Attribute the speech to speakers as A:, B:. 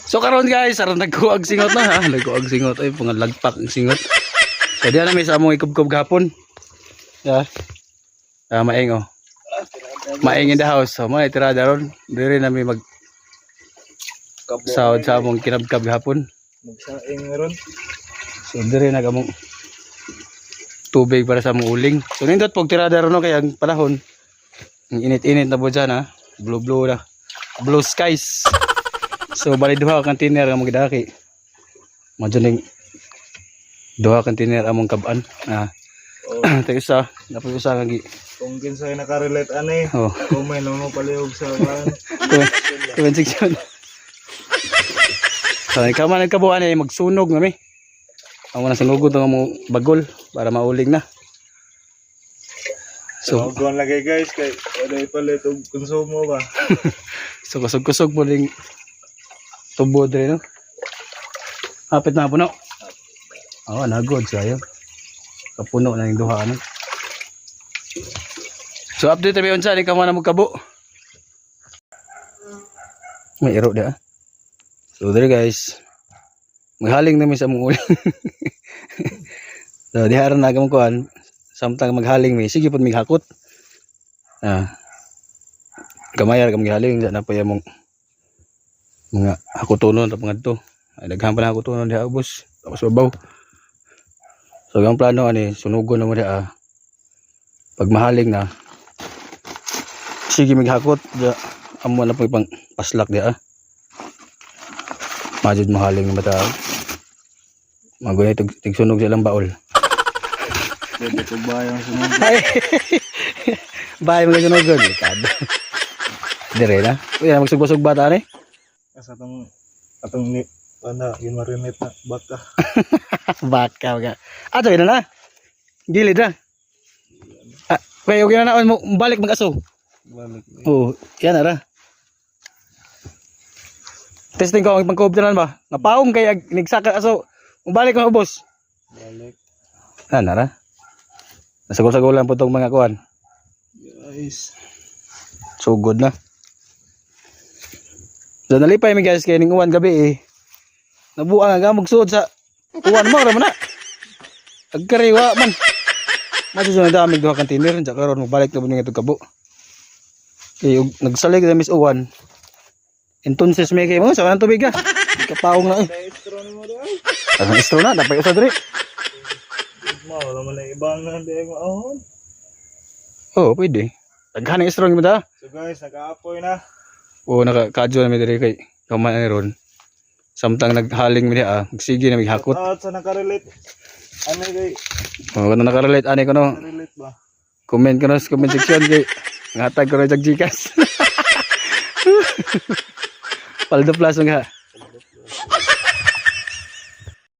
A: So karon guys, aron nagkuag singot na ha. Nagkuag singot ay pangalagpak ang singot. So diyan na may sa among ikub-kub gapon. Yeah. Maing oh. Maing in the house. So mo itirada ron. Diri na may mag sahod sa among kinabkab gapon.
B: Magsaing ron.
A: So diri na gamong tubig para sa among uling. So nindot pog tirada ron no kay ang panahon. Ang init-init na po dyan ha. Blue na. Blue skies. So bali duha ka container ang magdaki. Madyo ning duha container among kaban. Tayo isa, dapat isa kagi.
B: Kung kinsay nakarelate ani, kung may namo palihog sa kan.
A: Comment section. So ikaw man nagkabuan ay magsunog nami. Ang mga sunugod ng among bagol para mauling na.
B: So gon lagi guys kay wala palit og konsumo ba.
A: So kusog-kusog po ring tubo dre no. Hapit na puno. Nagod sayo. Kapuno na yung duha ano. So update tayo unsa ni ka man mo kabo. May iro dia. So dre guys. Maghaling na mi sa mong uling. So diha ra na gamon kuan. Samtang maghaling mi sige pud mig hakot. Gamayar ka maghaling sa na pa mong mga hakutonon tapos ngadto. Ay daghan pa na hakutonon diha ubos. Tapos babaw. So ang plano ani sunugon na mo diha. Pag mahaling na sige mighakot diha amo na pang paslak diha. Majud mahaling na bata. Magunay tigsunog silang baol.
B: Pwede ko ba yung sunog?
A: Bahay mga sunugon. Dire na. Uy, magsugba-sugba ta ni.
B: Asa atong ni pana gimarinate na baka.
A: Baka ka. Ato ina na. Gilid na. Kaya yung ginanaon mo balik mag-aso.
B: Balik.
A: Yan ara. Testing ko ang pangkoobtanan ba? Napaong kay nigsaka aso. Balik mo ubos.
B: Balik.
A: Ara. Nasagol-sagolan po itong mga kuwan.
B: Guys.
A: Sugod na. So nalipay mi guys kay ning uwan gabi nabuang nga magsuod sa uwan mo ra man na. Agkariwa man. Masusunod dami duha container sa karon mobalik na buning itong kabo. Kay nagsalig na mis uwan. Entonces may kay mo sa kanang tubig ka. Kapaong na
B: Estro ni mo dai.
A: Ang estro na dapat usa diri.
B: Wala man lang ibang hindi ko ahon.
A: Pwede. Daghan ang estro mo ta.
B: So guys, nag-aapoy na.
A: Nakakadyo na mi diri kay kaman ani ron. Samtang naghaling mi diha, magsige na mighakot.
B: Sa nakarelate. Ano kay?
A: Kung nakarelate ani ko no.
B: Relate ba?
A: Comment ko no sa comment section kay ngatag ko na jag Gcash. Paldo plus nga.